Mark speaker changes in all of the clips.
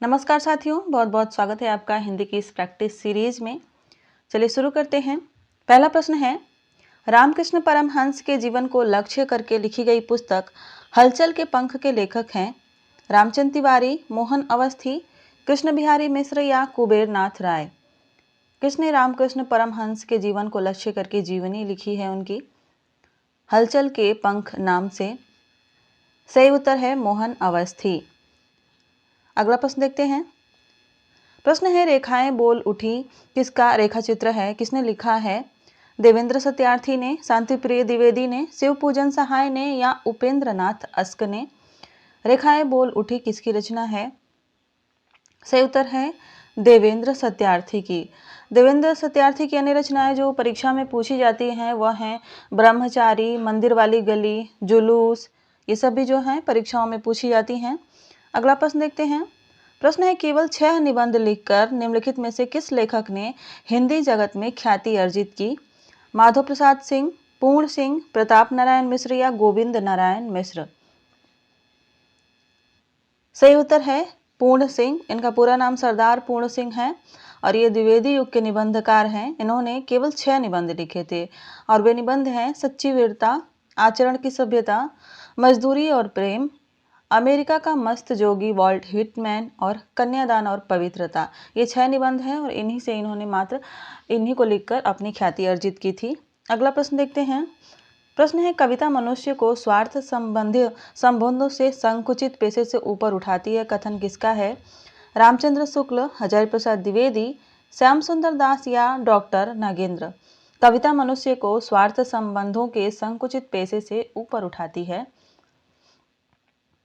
Speaker 1: नमस्कार साथियों, बहुत बहुत स्वागत है आपका हिंदी की इस प्रैक्टिस सीरीज में। चलिए शुरू करते हैं। पहला प्रश्न है, रामकृष्ण परमहंस के जीवन को लक्ष्य करके लिखी गई पुस्तक हलचल के पंख के लेखक हैं रामचंद्र तिवारी, मोहन अवस्थी, कृष्ण बिहारी मिश्र या कुबेर नाथ राय। किसने रामकृष्ण परमहंस के जीवन को लक्ष्य करके जीवनी लिखी है उनकी? हलचल के पंख नाम से। सही उत्तर है मोहन अवस्थी। अगला प्रश्न देखते हैं। प्रश्न है, रेखाएं बोल उठी किसका रेखा चित्र है? किसने लिखा है? देवेंद्र सत्यार्थी ने, शांति प्रिय द्विवेदी ने, शिव पूजन सहाय ने या उपेंद्र नाथ अस्क ने? रेखाएं बोल उठी किसकी रचना है? सही उत्तर है देवेंद्र सत्यार्थी की। देवेंद्र सत्यार्थी की अन्य रचनाएं जो परीक्षा में पूछी जाती हैं वह हैं ब्रह्मचारी, मंदिर वाली गली, जुलूस, ये सब भी जो हैं परीक्षाओं में पूछी जाती हैं। अगला प्रश्न देखते हैं। प्रश्न है, केवल 6 निबंध लिखकर निम्नलिखित में से किस लेखक ने हिंदी जगत में ख्याति अर्जित की? माधव प्रसाद सिंह, पूर्ण सिंह, प्रताप नारायण मिश्र या गोविंद नारायण मिश्र? सही उत्तर है पूर्ण सिंह। इनका पूरा नाम सरदार पूर्ण सिंह है और ये द्विवेदी युग के निबंधकार हैं। इन्होंने केवल 6 निबंध लिखे थे और वे निबंध हैं सच्ची वीरता, आचरण की सभ्यता, मजदूरी और प्रेम, अमेरिका का मस्त जोगी वॉल्ट हिटमैन और कन्यादान और पवित्रता। ये 6 निबंध हैं और इन्हीं से इन्होंने मात्र इन्हीं को लिखकर अपनी ख्याति अर्जित की थी। अगला प्रश्न देखते हैं। प्रश्न है, कविता मनुष्य को स्वार्थ संबंधों से संकुचित पेशे से ऊपर उठाती है, कथन किसका है? रामचंद्र शुक्ल, हजारी प्रसाद द्विवेदी, श्याम सुंदर दास या डॉक्टर नागेंद्र? कविता मनुष्य को स्वार्थ संबंधों के संकुचित पेशे से ऊपर उठाती है।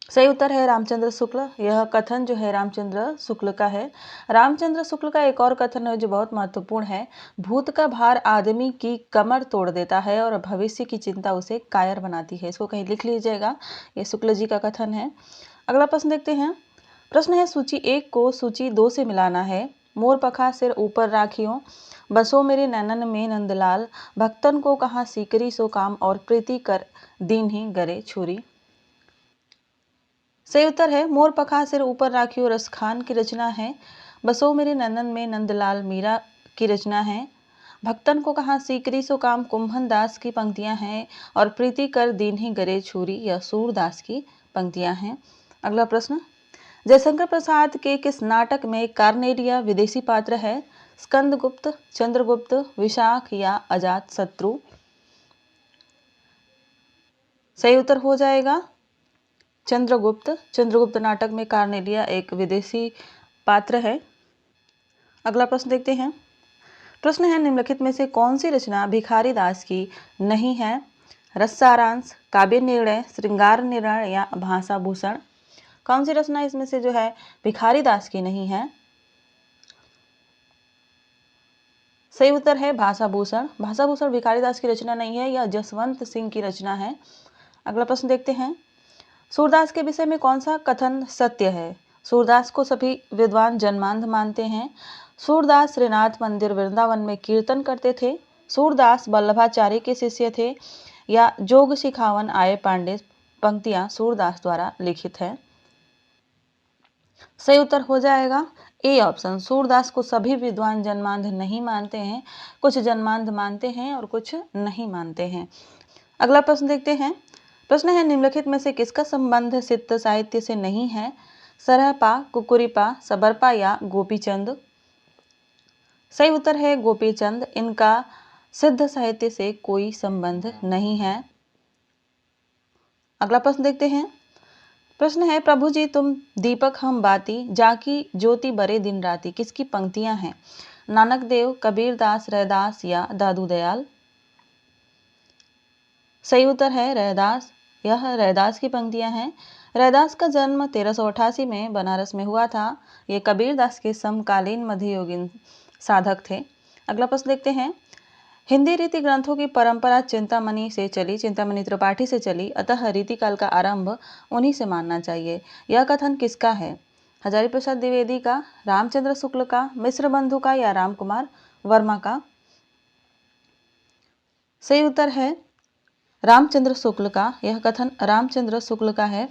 Speaker 1: सही उत्तर है रामचंद्र शुक्ल। यह कथन जो है रामचंद्र शुक्ल का है। रामचंद्र शुक्ल का एक और कथन है जो बहुत महत्वपूर्ण है, भूत का भार आदमी की कमर तोड़ देता है और भविष्य की चिंता उसे कायर बनाती है। इसको कहीं लिख लीजिएगा, ये शुक्ल जी का कथन है। अगला प्रश्न देखते हैं। प्रश्न है, सूची 1 को सूची 2 से मिलाना है। मोर पखा सिर ऊपर राखियों, बसो मेरे नैनन में नंदलाल, भक्तन को कहाँ सीकरी सो काम और प्रीति कर दीन ही गरे छुरी? सही उत्तर है मोर पखा सिर ऊपर राखियो रस खान की रचना है। बसो मेरे नंदन में नंदलाल मीरा की रचना है। भक्तन को कहाँ सीकरी सो काम कुंभन दास की पंक्तियां हैं और प्रीति कर दीन ही गरे छुरी यह सूरदास की पंक्तियां हैं। अगला प्रश्न, जयशंकर प्रसाद के किस नाटक में कार्नेलिया विदेशी पात्र है? स्कंदगुप्त, चंद्रगुप्त, विशाख या अजात शत्रु? सही उत्तर हो जाएगा चंद्रगुप्त। चंद्रगुप्त नाटक में कार्नेलिया एक विदेशी पात्र है। अगला प्रश्न देखते हैं। प्रश्न है, निम्नलिखित में से कौन सी रचना भिखारी दास की नहीं है? रससारांश, काव्य निर्णय, श्रृंगार निर्णय या भाषाभूषण? कौन सी रचना इसमें से जो है भिखारी दास की नहीं है? सही उत्तर है भाषाभूषण। भाषाभूषण भिखारी दास की रचना नहीं है, यह जसवंत सिंह की रचना है। अगला प्रश्न देखते हैं। सूरदास के विषय में कौन सा कथन सत्य है? सूरदास को सभी विद्वान जन्मांध मानते हैं। सूरदास श्रीनाथ मंदिर वृंदावन में कीर्तन करते थे। सूरदास वल्लभाचार्य के शिष्य थे या जोग सिखावन आये पांडे? पंक्तियां सूरदास द्वारा लिखित है। सही उत्तर हो जाएगा ए ऑप्शन। सूरदास को सभी विद्वान जन्मांध नहीं मानते हैं, कुछ जन्मांध मानते हैं और कुछ नहीं मानते हैं। अगला प्रश्न देखते हैं। प्रश्न है, निम्नलिखित में से किसका संबंध सिद्ध साहित्य से नहीं है? सरहपा, कुकुरिपा, सबरपा या गोपीचंद? सही उत्तर है गोपीचंद। इनका सिद्ध साहित्य से कोई संबंध नहीं है। अगला प्रश्न देखते हैं। प्रश्न है, प्रभु जी तुम दीपक हम बाती, जाकी ज्योति बरे दिन राती? किसकी पंक्तियां हैं? नानक देव, कबीर दास, रैदास या दादू दयाल? सही उत्तर है रैदास। यह रैदास की पंक्तियां हैं। रैदास का जन्म 1388 में बनारस में हुआ था। ये कबीर दास के समकालीन मध्ययुगीन साधक थे। अगला प्रश्न देखते हैं। हिंदी रीति ग्रंथों की परंपरा चिंतामणि से चली, चिंतामणि त्रिपाठी से चली, अतः रीतिकाल का आरंभ उन्हीं से मानना चाहिए। यह कथन किसका है? हजारी प्रसाद द्विवेदी का, रामचंद्र शुक्ल का, मिश्र बंधु का या राम कुमार वर्मा का? सही उत्तर है रामचंद्र शुक्ल का। यह कथन रामचंद्र शुक्ल का है।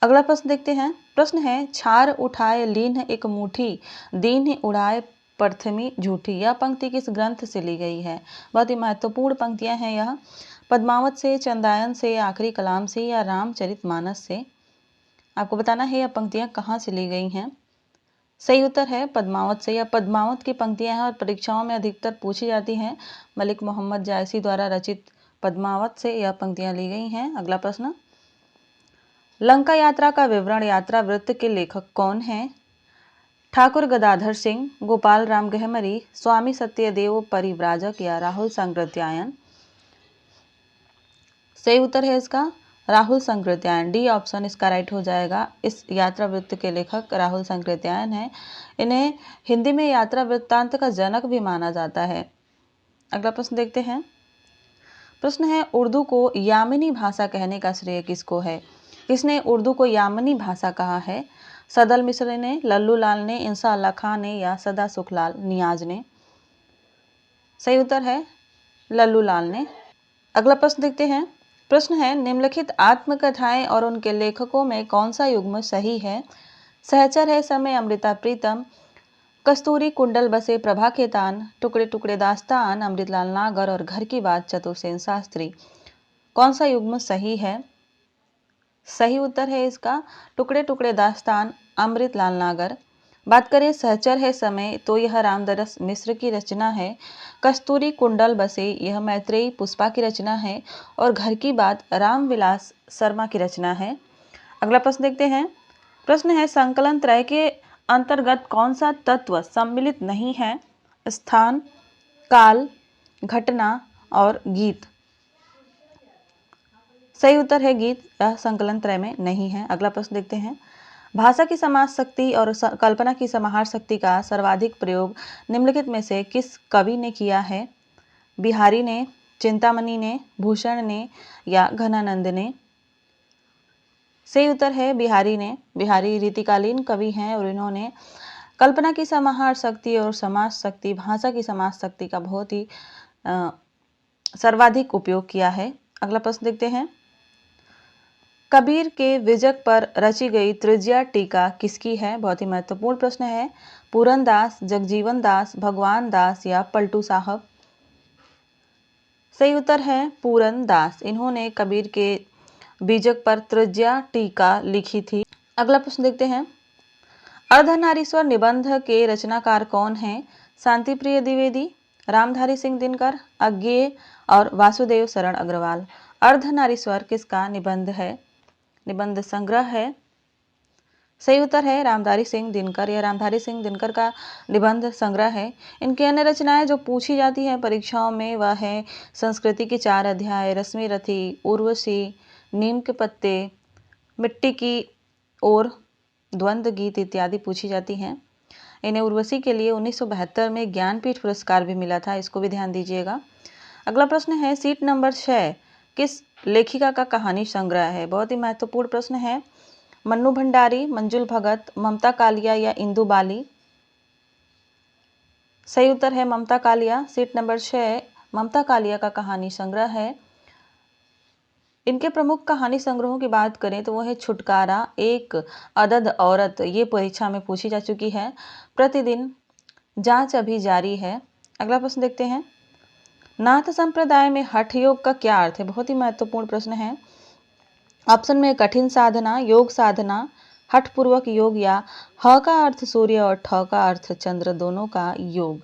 Speaker 1: अगला प्रश्न देखते हैं। प्रश्न है, छार उठाए लीन एक मुट्ठी, दीन उड़ाए प्रथमी झूठी। यह पंक्ति किस ग्रंथ से ली गई है? बहुत ही महत्वपूर्ण पंक्तियां हैं यह। पद्मावत से, चंदायन से, आखिरी कलाम से या रामचरितमानस से? आपको बताना है यह पंक्तियां कहाँ से ली गई हैं। सही उत्तर है पद्मावत से। यह पद्मावत की पंक्तियां हैं और परीक्षाओं में अधिकतर पूछी जाती हैं। मलिक मोहम्मद जायसी द्वारा रचित पद्मावत से यह पंक्तियां ली गई हैं। अगला प्रश्न, लंका यात्रा का विवरण यात्रा वृत्त के लेखक कौन हैं? ठाकुर गदाधर सिंह, गोपाल राम गहमरी, स्वामी सत्यदेव परिव्राजक या राहुल संकृत्यायन? सही उत्तर है इसका राहुल संकृत्यायन। डी ऑप्शन इसका राइट हो जाएगा। इस यात्रा वृत्त के लेखक राहुल संकृत्यायन है। इन्हें हिंदी में यात्रा वृत्तांत का जनक भी माना जाता है। अगला प्रश्न देखते हैं। प्रश्न है, उर्दू को यामिनी भाषा कहने का श्रेय किसको है? किसने उर्दू को यामिनी भाषा कहा है? सदल मिश्र ने, लल्लू लाल ने, इंसा अल्लाह खां ने या सदा सुखलाल नियाज ने? सही उत्तर है लल्लू लाल ने। अगला प्रश्न देखते हैं। प्रश्न है, निम्नलिखित आत्मकथाएं और उनके लेखकों में कौन सा युग्म सही है? सहचर है समय अमृता प्रीतम, कस्तूरी कुंडल बसे प्रभा के तान, टुकड़े टुकड़े दास्तान अमृतलाल नागर और घर की बात चतुरसेन शास्त्री। कौन सा युग्म सही है? सही उत्तर है इसका टुकड़े टुकड़े दास्तान अमृतलाल नागर। बात करें सहचर है समय तो यह रामदरस मिश्र की रचना है। कस्तूरी कुंडल बसे यह मैत्रेयी पुष्पा की रचना है और घर की बात रामविलास शर्मा की रचना है। अगला प्रश्न देखते हैं। प्रश्न है, संकलन त्रय के अंतर्गत कौन सा तत्व सम्मिलित नहीं है? स्थान, काल, घटना और गीत। सही उत्तर है गीत। यह संकलन त्रय में नहीं है। अगला प्रश्न देखते हैं। भाषा की समाज शक्ति और कल्पना की समाहार शक्ति का सर्वाधिक प्रयोग निम्नलिखित में से किस कवि ने किया है? बिहारी ने, चिंतामणि ने, भूषण ने या घनानंद ने? सही उत्तर है बिहारी ने। बिहारी रीतिकालीन कवि हैं और इन्होंने कल्पना की समाहार शक्ति और समाज शक्ति, भाषा की समाज शक्ति का बहुत ही सर्वाधिक उपयोग किया है। अगला प्रश्न देखते हैं। कबीर के विजक पर रची गई तृतीया टीका किसकी है? बहुत ही महत्वपूर्ण प्रश्न है। पूरन दास, जगजीवन दास, भगवान दास या पलटू साहब? सही उत्तर है पूरन दास। इन्होंने कबीर के बीजक पर तृतीया टीका लिखी थी। अगला प्रश्न देखते हैं। अर्धनारीश्वर निबंध के रचनाकार कौन हैं? शांतिप्रिय द्विवेदी, रामधारी सिंह दिनकर, अज्ञेय और वासुदेव शरण अग्रवाल। अर्धनारीश्वर किसका निबंध है? निबंध संग्रह है। सही उत्तर है रामधारी सिंह दिनकर। यह रामधारी सिंह दिनकर का निबंध संग्रह है। इनकी अन्य रचनाएं जो पूछी जाती हैं परीक्षाओं में वह है संस्कृति के 4 अध्याय, रश्मि रथी, उर्वशी, नीम के पत्ते, मिट्टी की और द्वंद्व गीत इत्यादि पूछी जाती हैं। इन्हें उर्वशी के लिए 1972 में ज्ञानपीठ पुरस्कार भी मिला था, इसको भी ध्यान दीजिएगा। अगला प्रश्न है, सीट नंबर 6 किस लेखिका का कहानी संग्रह है? बहुत ही महत्वपूर्ण प्रश्न है। मन्नू भंडारी, मंजुल भगत, ममता कालिया या इंदु बाली? सही उत्तर है ममता कालिया। सीट नंबर 6 ममता कालिया का कहानी संग्रह है। इनके प्रमुख कहानी संग्रहों की बात करें तो वो है छुटकारा, एक अदद औरत, ये परीक्षा में पूछी जा चुकी है, प्रतिदिन, जांच अभी जारी है। अगला प्रश्न देखते हैं। नाथ संप्रदाय में हठ योग का क्या अर्थ है? बहुत ही महत्वपूर्ण प्रश्न है। ऑप्शन में कठिन साधना, योग साधना, हठ पूर्वक योग या ह का अर्थ सूर्य और ठ का अर्थ चंद्र, दोनों का योग।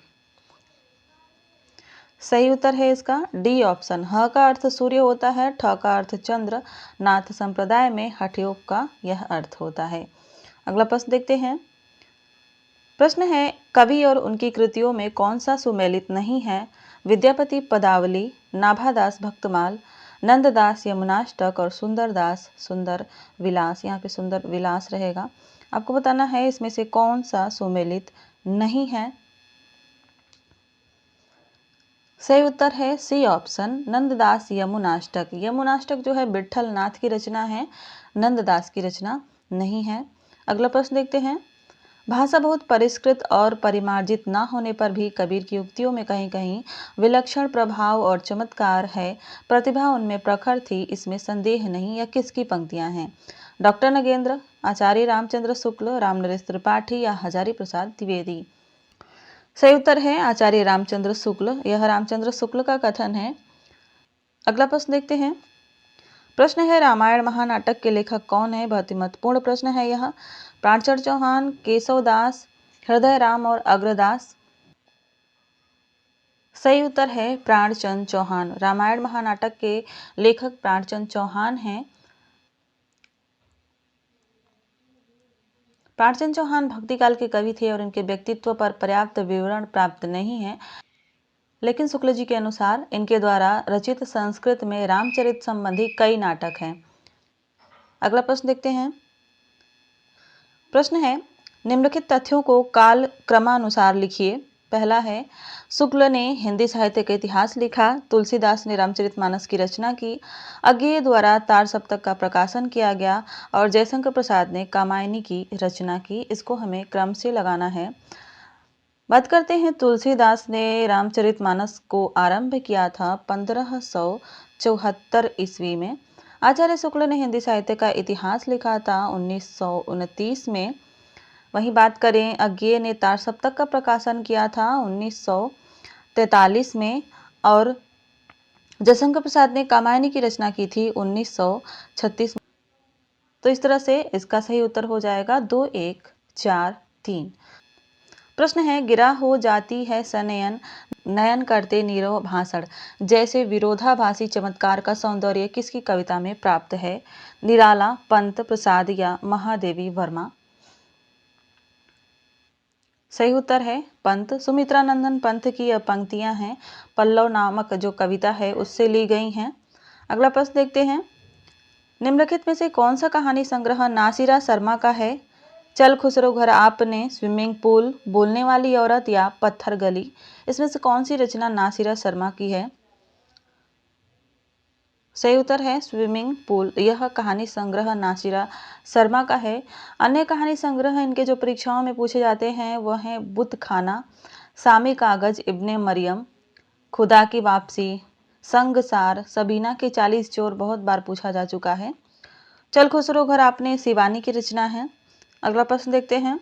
Speaker 1: सही उत्तर है इसका डी ऑप्शन। ह का अर्थ सूर्य होता है, ठ का अर्थ चंद्र। नाथ संप्रदाय में हठ योग का यह अर्थ होता है। अगला प्रश्न देखते हैं। प्रश्न है, कवि और उनकी कृतियों में कौन सा सुमेलित नहीं है? विद्यापति पदावली, नाभादास भक्तमाल, नंददास यमुनाष्टक और सुंदरदास सुंदर विलास। यहाँ पे सुंदर विलास रहेगा। आपको बताना है इसमें से कौन सा सुमेलित नहीं है। सही उत्तर है सी ऑप्शन, नंददास यमुनाष्टक। यमुनाष्टक जो है विट्ठल नाथ की रचना है, नंददास की रचना नहीं है। अगला प्रश्न देखते हैं। भाषा बहुत परिष्कृत और परिमार्जित न होने पर भी कबीर की उक्तियों में कहीं कहीं विलक्षण प्रभाव और चमत्कार है, प्रतिभा उनमें प्रखर थी, इसमें संदेह नहीं। यह किसकी पंक्तियां हैं? डॉक्टर नगेंद्र, आचार्य रामचंद्र शुक्ल, रामनरेश त्रिपाठी या हजारी प्रसाद द्विवेदी। सही उत्तर है आचार्य रामचंद्र शुक्ल। यह रामचंद्र शुक्ल का कथन है। अगला प्रश्न देखते हैं। प्रश्न है रामायण महानाटक के लेखक कौन है? बहुत ही महत्वपूर्ण प्रश्न है यह। प्राणचंद्र चौहान, केशव दास, हृदय राम और अग्रदास। सही उत्तर है प्राणचंद चौहान। रामायण महानाटक के लेखक प्राणचंद चौहान हैं। प्राणचंद चौहान भक्तिकाल के कवि थे और इनके व्यक्तित्व पर पर्याप्त विवरण प्राप्त नहीं है, लेकिन शुक्ल जी के अनुसार इनके द्वारा रचित संस्कृत में रामचरित संबंधी कई नाटक हैं। अगला प्रश्न देखते हैं। प्रश्न है निम्नलिखित तथ्यों को काल क्रमानुसार लिखिए। पहला है शुक्ल ने हिंदी साहित्य का इतिहास लिखा, तुलसीदास ने रामचरितमानस की रचना की, अज्ञेय द्वारा तार सप्तक का प्रकाशन किया गया और जयशंकर प्रसाद ने कामायनी की रचना की। इसको हमें क्रम से लगाना है। बात करते हैं तुलसीदास ने रामचरितमानस को आरंभ किया था 1574 ईस्वी में। आचार्य शुक्ल ने हिंदी साहित्य का इतिहास लिखा था 1929 में। वहीं बात करें अज्ञेय ने तार सप्तक का प्रकाशन किया था 1943 में और जयशंकर प्रसाद ने कामायनी की रचना की थी 1936 में। तो इस तरह से इसका सही उत्तर हो जाएगा 2, 1, 4, 3। प्रश्न है गिरा हो जाती है सनयन, नयन करते नीरव भाषण जैसे विरोधाभासी चमत्कार का सौंदर्य किसकी कविता में प्राप्त है? निराला, पंत, प्रसाद या महादेवी वर्मा। सही उत्तर है पंत। सुमित्रा नंदन पंत की यह पंक्तियां हैं पल्लव नामक जो कविता है उससे ली गई हैं। अगला प्रश्न देखते हैं। निम्नलिखित में से कौन सा कहानी संग्रह नासिरा शर्मा का है? चल खुसरो घर आपने, स्विमिंग पूल, बोलने वाली औरत या पत्थर गली। इसमें से कौन सी रचना नासिरा शर्मा की है? सही उत्तर है स्विमिंग पूल। यह कहानी संग्रह नासिरा शर्मा का है। अन्य कहानी संग्रह इनके जो परीक्षाओं में पूछे जाते हैं वह हैं बुत खाना, सामी कागज, इब्ने मरियम, खुदा की वापसी, संगसार, सबीना के 40 चोर बहुत बार पूछा जा चुका है। चल खुसरो घर आपने शिवानी की रचना है। अगला प्रश्न देखते हैं।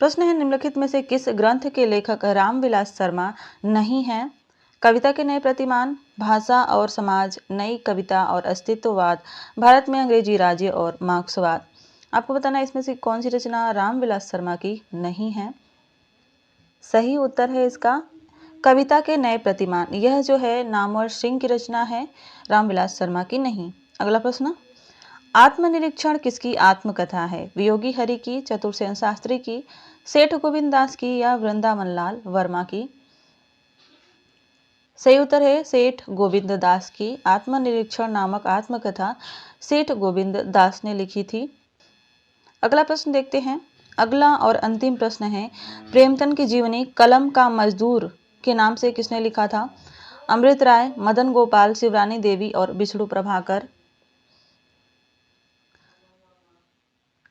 Speaker 1: प्रश्न है निम्नलिखित में से किस ग्रंथ के लेखक रामविलास शर्मा नहीं हैं? कविता के नए प्रतिमान, भाषा और समाज, नई कविता और अस्तित्ववाद, भारत में अंग्रेजी राज्य और मार्क्सवाद। आपको बताना है इसमें से कौन सी रचना रामविलास शर्मा की नहीं है। सही उत्तर है इसका कविता के नए प्रतिमान। यह जो है नामवर सिंह की रचना है, रामविलास शर्मा की नहीं। अगला प्रश्न आत्मनिरीक्षण किसकी आत्मकथा है? वियोगी हरि की, चतुरसेन शास्त्री की, सेठ गोविंद दास की या वृंदावन लाल वर्मा की। सही उत्तर है सेठ गोविंद दास की। आत्मनिरीक्षण नामक आत्मकथा सेठ गोविंद दास ने लिखी थी। अगला प्रश्न देखते हैं। अगला और अंतिम प्रश्न है प्रेमचंद की जीवनी कलम का मजदूर के नाम से किसने लिखा था? अमृत राय, मदन गोपाल, शिवरानी देवी और विष्णु प्रभाकर।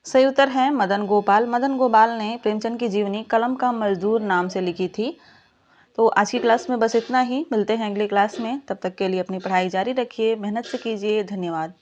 Speaker 1: सही उत्तर है मदन गोपाल। मदन गोपाल ने प्रेमचंद की जीवनी कलम का मजदूर नाम से लिखी थी। तो आज की क्लास में बस इतना ही। मिलते हैं अगली क्लास में। तब तक के लिए अपनी पढ़ाई जारी रखिए, मेहनत से कीजिए। धन्यवाद।